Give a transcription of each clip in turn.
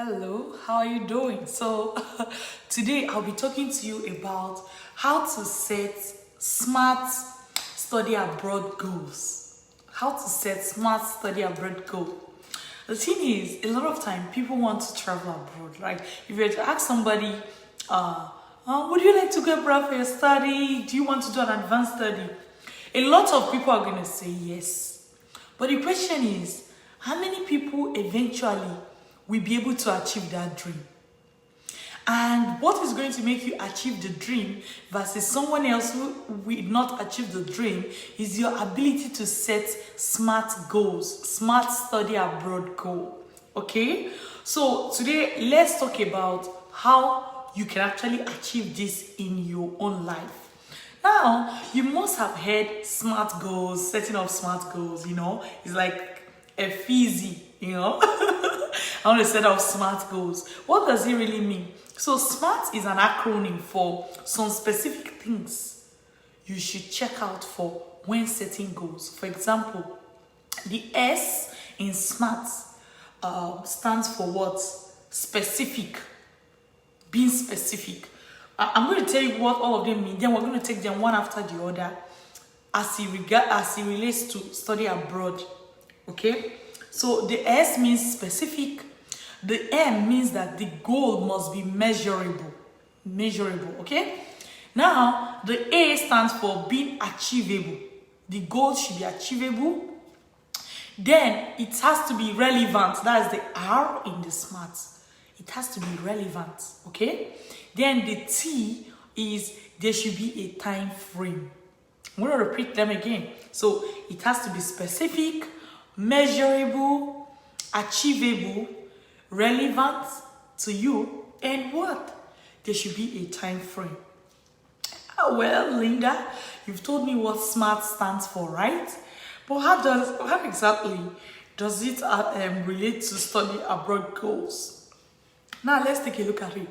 Hello, how are you doing? So, today I'll be talking to you about how to set smart study abroad goals. How to set smart study abroad goal. The thing is, a lot of time people want to travel abroad. Like, if you were to ask somebody, would you like to go abroad for your study? Do you want to do an advanced study? A lot of people are going to say yes. But the question is, how many people eventually will be able to achieve that dream? And what is going to make you achieve the dream versus someone else who will not achieve the dream is your ability to set smart goals, smart study abroad goal. Okay? So today, let's talk about how you can actually achieve this in your own life. Now, you must have heard smart goals, setting up smart goals, it's like a fizzy, I want to set up SMART goals. What does it really mean? So SMART is an acronym for some specific things you should check out for when setting goals. For example, the S in SMART stands for what? Specific. Being specific. I'm going to tell you what all of them mean. Then we're going to take them one after the other as it relates to study abroad. Okay? So the S means specific. The M means that the goal must be measurable. Okay? Now, the A stands for being achievable. The goal should be achievable. Then, it has to be relevant. That's the R in the SMART. It has to be relevant. Okay? Then, the T is there should be a time frame. I'm going to repeat them again. So, it has to be specific, measurable, achievable, relevant to you, and what? There should be a time frame. Well, Linda, you've told me what SMART stands for, right? But how exactly does it relate to study abroad goals? Now let's take a look at it.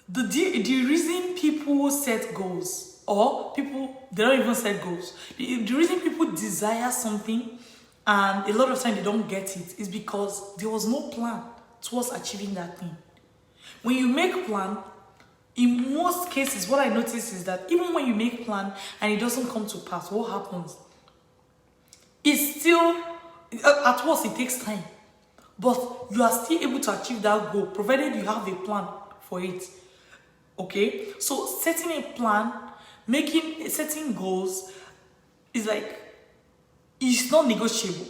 The reason people set goals, or people, they don't even set goals. The reason people desire something and a lot of time they don't get it is because there was no plan towards achieving that thing. When you make plan, in most cases, what I notice is that even when you make plan and it doesn't come to pass, what happens? It's still, at worst, it takes time. But you are still able to achieve that goal, provided you have a plan for it. Okay? So setting a plan, setting goals is like, it's not negotiable.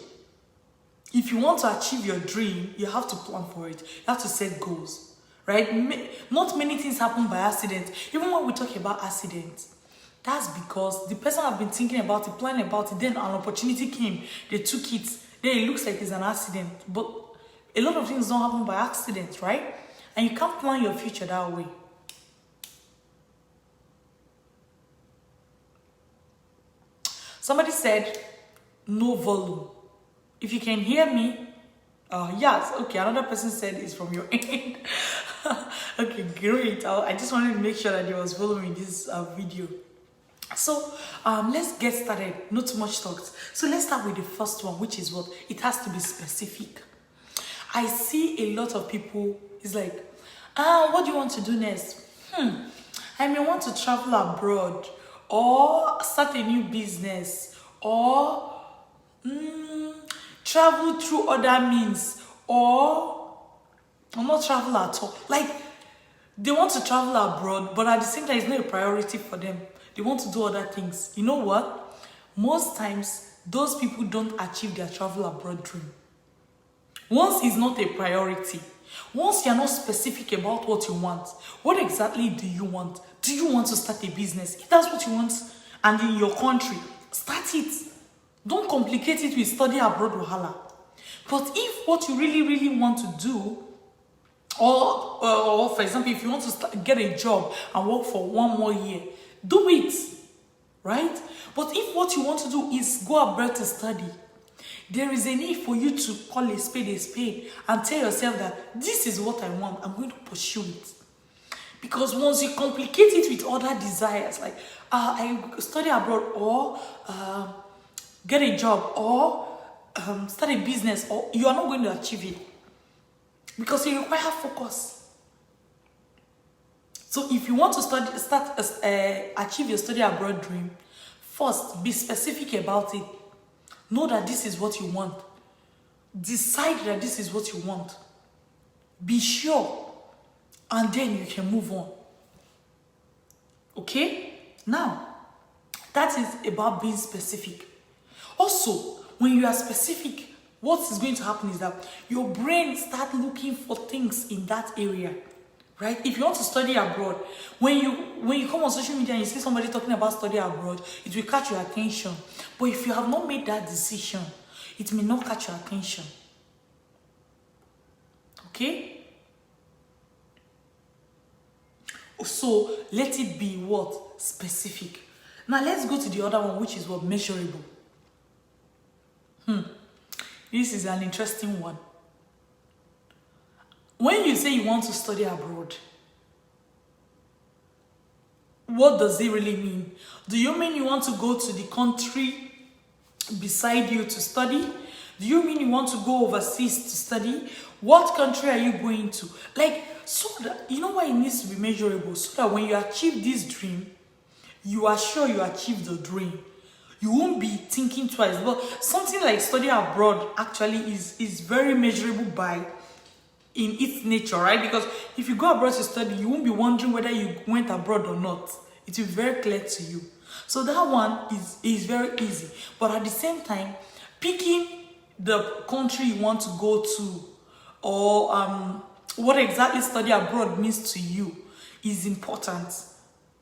If you want to achieve your dream, you have to plan for it. You have to set goals, right? Not many things happen by accident. Even when we talk about accidents, that's because the person have been thinking about it, planning about it, then an opportunity came, they took it, then it looks like it's an accident. But a lot of things don't happen by accident, right? And you can't plan your future that way. Somebody said, no volume. If you can hear me, yes, okay, another person said it's from your end. Okay, great. I just wanted to make sure that there was volume in this video. So, let's get started. Not too much talks. So let's start with the first one, which is what? It has to be specific. I see a lot of people, it's like, what do you want to do next? I may want to travel abroad, or start a new business, or travel through other means, or not travel at all. Like, they want to travel abroad, but at the same time, it's not a priority for them. They want to do other things. You know what? Most times, those people don't achieve their travel abroad dream. Once it's not a priority, once you're not specific about what you want, what exactly do you want? Do you want to start a business? If that's what you want, and in your country, start it. Don't complicate it with study abroad wahala. But if what you really want to do, or for example, if you want to get a job and work for 1 more year, do it, right? But if what you want to do is go abroad to study, there is a need for you to call a spade and tell yourself that this is what I want, I'm going to pursue it. Because once you complicate it with other desires, like I study abroad, or get a job, or start a business, or you are not going to achieve it. because it requires focus. So if you want to achieve your study abroad dream, first, be specific about it. Know that this is what you want. Decide that this is what you want. Be sure, and then you can move on. Okay? Now, that is about being specific. Also, when you are specific, what is going to happen is that your brain starts looking for things in that area. Right? If you want to study abroad, when you come on social media and you see somebody talking about study abroad, it will catch your attention. But if you have not made that decision, it may not catch your attention. Okay? So let it be what? Specific. Now let's go to the other one, which is what? Measurable. This is an interesting one. When you say you want to study abroad, what does it really mean? Do you mean you want to go to the country beside you to study? Do you mean you want to go overseas to study? What country are you going to? Like, so that, you know why it needs to be measurable? So that when you achieve this dream, you are sure you achieved the dream. You won't be thinking twice. But something like study abroad actually is very measurable in its nature, right? Because if you go abroad to study, you won't be wondering whether you went abroad or not. It will be very clear to you. So that one is very easy. But at the same time, picking the country you want to go to, or what exactly study abroad means to you, is important.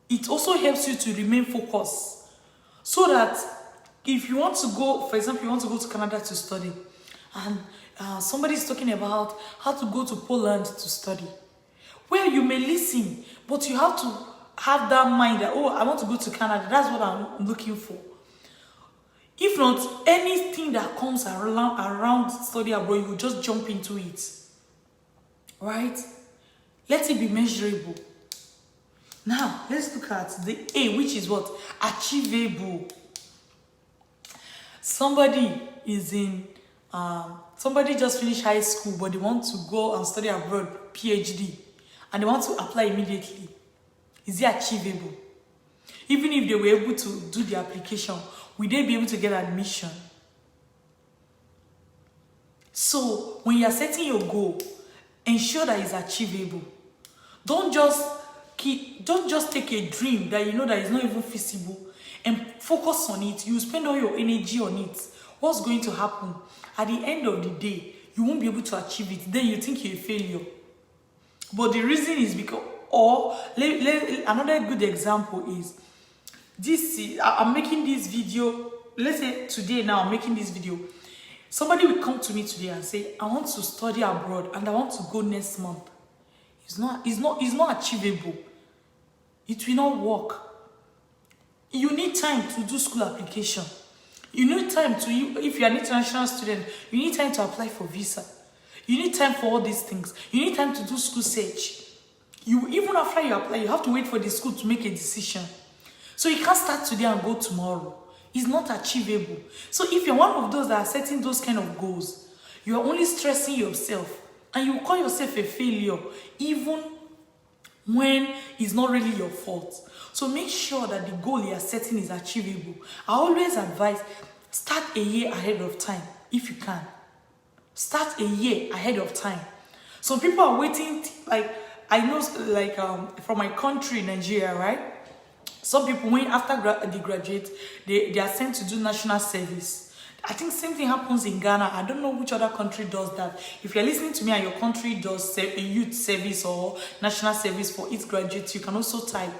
It also helps you to remain focused. So that if you want to go, for example, you want to go to Canada to study, and somebody is talking about how to go to Poland to study. Well, you may listen, but you have to have that mind that, oh, I want to go to Canada. That's what I'm looking for. If not, anything that comes around study abroad, you just jump into it. Right? Let it be measurable. Now, let's look at the A, which is what? Achievable. Somebody just finished high school, but they want to go and study abroad, PhD, and they want to apply immediately. Is it achievable? Even if they were able to do the application, will they be able to get admission? So, when you are setting your goal, ensure that it's achievable. Don't just take a dream that you know that is not even feasible and focus on it. You spend all your energy on it. What's going to happen? At the end of the day, you won't be able to achieve it. Then you think you're a failure. But the reason is because, another good example is, I'm making this video, let's say today now I'm making this video. Somebody will come to me today and say, I want to study abroad and I want to go next month. It's not achievable. It will not work. You need time to do school application. You need time if you're an international student, you need time to apply for visa. You need time for all these things. You need time to do school search. Even after you apply, you have to wait for the school to make a decision. So you can't start today and go tomorrow. It's not achievable. So if you're one of those that are setting those kind of goals, you are only stressing yourself and you call yourself a failure even when it's not really your fault. So make sure that the goal you are setting is achievable. I always advise, start a year ahead of time if you can. Start a year ahead of time. Some people are waiting, I know, from my country, Nigeria, right? Some people, when after they graduate, they are sent to do national service. I think same thing happens in Ghana. I don't know which other country does that. If you're listening to me and your country does a youth service or national service for its graduates, you can also type.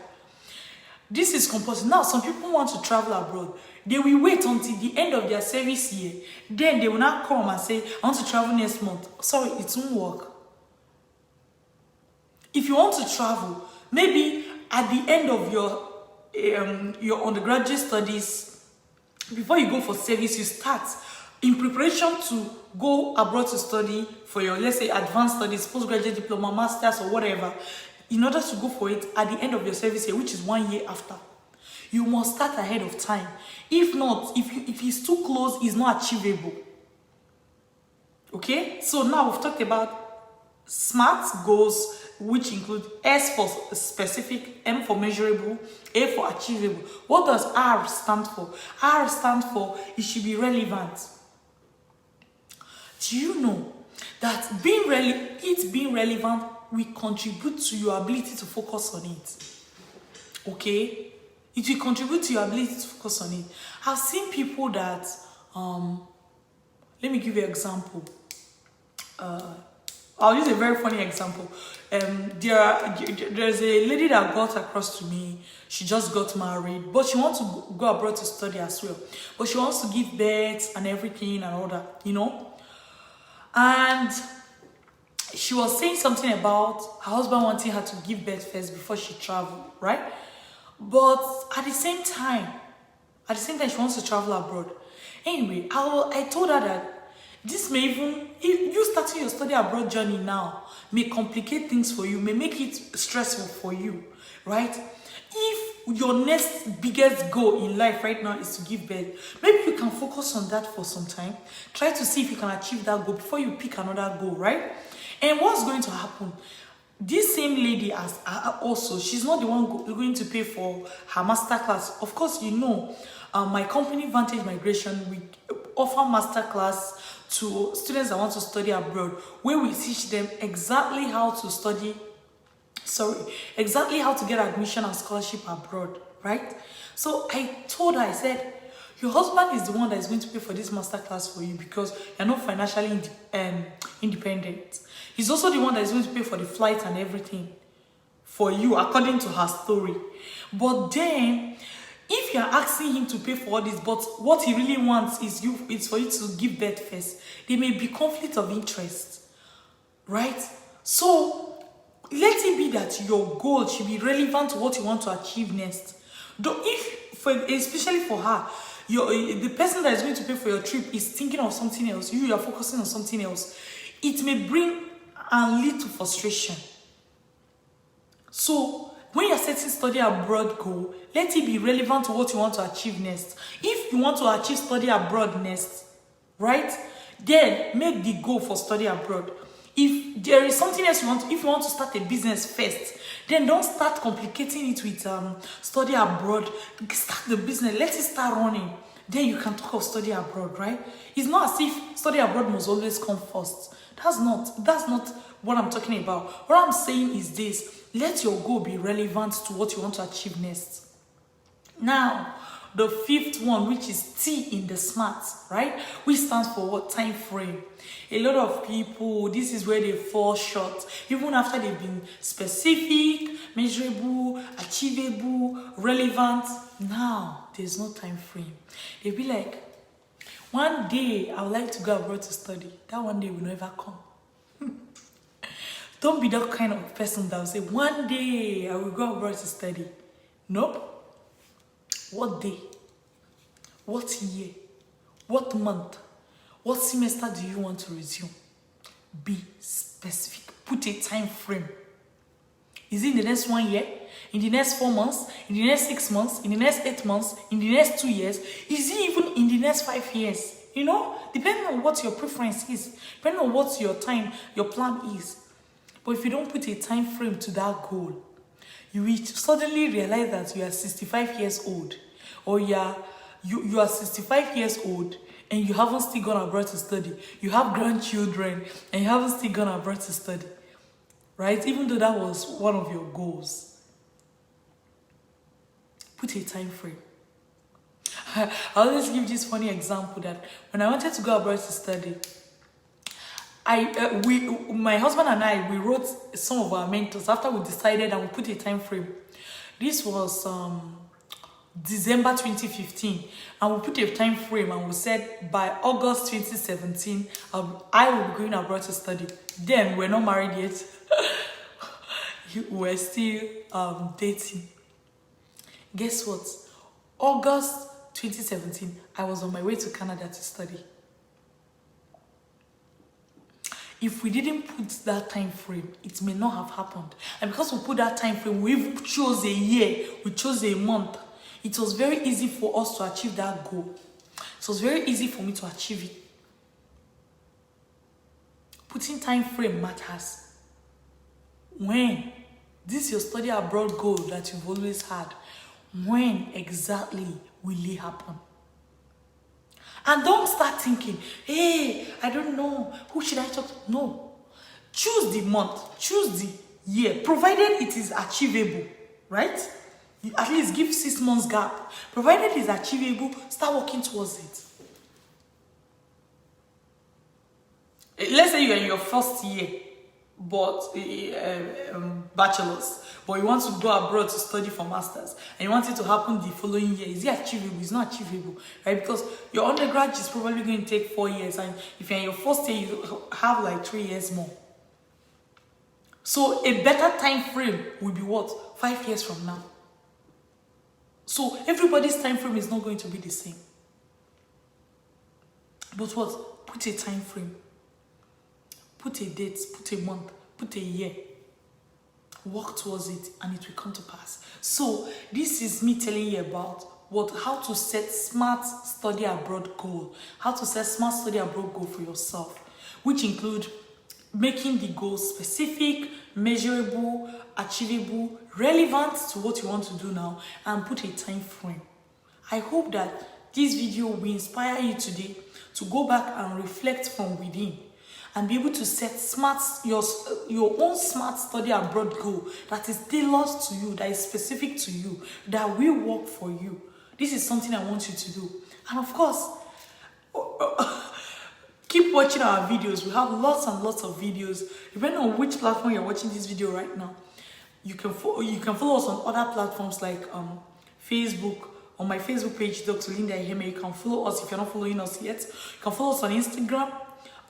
This is compulsory. Now, some people want to travel abroad. They will wait until the end of their service year. Then they will not come and say, I want to travel next month. Sorry, it won't work. If you want to travel, maybe at the end of your undergraduate studies, before you go for service, you start in preparation to go abroad to study for your, let's say, advanced studies, postgraduate diploma, masters, or whatever. In order to go for it at the end of your service year, which is 1 year after, you must start ahead of time. If not, if it's too close, it's not achievable. Okay? So now we've talked about SMART goals, which include S for specific, M for measurable, A for achievable. What does R stand for? R stands for it should be relevant. Do you know that being relevant will contribute to your ability to focus on it? Okay? It will contribute to your ability to focus on it. I've seen people that, let me give you an example. I'll use a very funny example. There's a lady that got across to me. She just got married, but she wants to go abroad to study as well. But she wants to give birth and everything and all that, you know. And she was saying something about her husband wanting her to give birth first before she traveled, right? But at the same time she wants to travel abroad. Anyway, I told her that this may even, you starting your study abroad journey now may complicate things for you, may make it stressful for you, right? If your next biggest goal in life right now is to give birth, maybe you can focus on that for some time. Try to see if you can achieve that goal before you pick another goal, right? And what's going to happen? This same lady also, she's not the one going to pay for her masterclass. Of course, you know, my company Vantage Migration, we offer masterclass to students that want to study abroad, where we teach them exactly how to get admission and scholarship abroad, right? So I told her, I said, your husband is the one that is going to pay for this masterclass for you because you're not financially independent. He's also the one that is going to pay for the flight and everything for you, according to her story. But then, if you're asking him to pay for all this, but what he really wants is for you to give birth first, there may be conflict of interest, right? So, let it be that your goal should be relevant to what you want to achieve next. Though especially for her, the person that is going to pay for your trip is thinking of something else, you are focusing on something else, it may bring and lead to frustration. So, when you're setting study abroad goal, let it be relevant to what you want to achieve next. If you want to achieve study abroad next, right, then make the goal for study abroad. If there is something else if you want to start a business first, then don't start complicating it with study abroad. Start the business, let it start running. Then you can talk of study abroad, right? It's not as if study abroad must always come first. That's not what I'm talking about. What I'm saying is this: let your goal be relevant to what you want to achieve next. Now, the fifth one, which is T in the SMART, right? Which stands for what? Time frame. A lot of people, this is where they fall short. Even after they've been specific, measurable, achievable, relevant, now there's no time frame. They'll be like, one day I would like to go abroad to study. That one day will never come. Don't be that kind of person that will say, one day I will go abroad to study. Nope. What day? What year? What month? What semester do you want to resume? Be specific. Put a time frame. Is it in the next 1 year? In the next 4 months? In the next 6 months? In the next 8 months? In the next 2 years? Is it even in the next 5 years? You know, depending on what your preference is, depending on what your plan is. But if you don't put a time frame to that goal, you will suddenly realize that you are 65 years old, or you are 65 years old and you haven't still gone abroad to study. You have grandchildren and you haven't still gone abroad to study, right? Even though that was one of your goals. Put a time frame. I always give this funny example that when I wanted to go abroad to study, my husband and I, we wrote some of our mentors after we decided and we put a time frame. This was December 2015, and we put a time frame and we said by August 2017 I will be going abroad to study. Then we're not married yet. We're still dating. Guess what? August 2017, I was on my way to Canada to study. If we didn't put that time frame, it may not have happened. And because we put that time frame, we chose a year, we chose a month. It was very easy for us to achieve that goal. It was very easy for me to achieve it. Putting time frame matters. When? This is your study abroad goal that you've always had. When exactly will it happen? And don't start thinking, hey, I don't know, who should I talk to? No. Choose the month, choose the year, provided it is achievable, right? You at least give 6 months gap. Provided it is achievable, start working towards it. Let's say you're in your first year, but bachelor's, but you want to go abroad to study for masters, and you want it to happen the following year. Is it achievable? It's not achievable, right? Because your undergrad is probably going to take 4 years, and if you're in your first year, you have like 3 years more. So a better time frame will be what? 5 years from now. So everybody's time frame is not going to be the same. But what? Put a time frame. Put a date, put a month, put a year. Work towards it and it will come to pass. So this is me telling you about how to set smart study abroad goal. How to set smart study abroad goal for yourself, which include making the goal specific, measurable, achievable, relevant to what you want to do now, and put a time frame. I hope that this video will inspire you today to go back and reflect from within and be able to set your own smart study abroad goal that is tailored to you, that is specific to you, that will work for you. This is something I want you to do. And of course, keep watching our videos. We have lots and lots of videos. Depending on which platform you're watching this video right now, you can follow us on other platforms like Facebook. On my Facebook page, Dr. Linda Iheme. You can follow us if you're not following us yet. You can follow us on Instagram,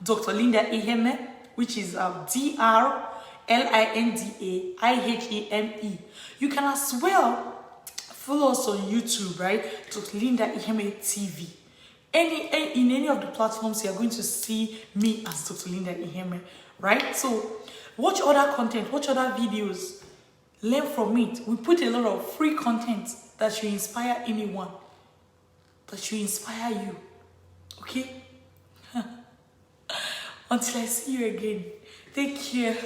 Dr. Linda Iheme, which is DrLindaIheme. You can as well follow us on YouTube, right? Dr. Linda Iheme TV. In any of the platforms, you're going to see me as Dr. Linda Iheme, right? So watch other content, watch other videos, learn from it. We put a lot of free content that should inspire anyone, that should inspire you, okay? Until I see you again, take care.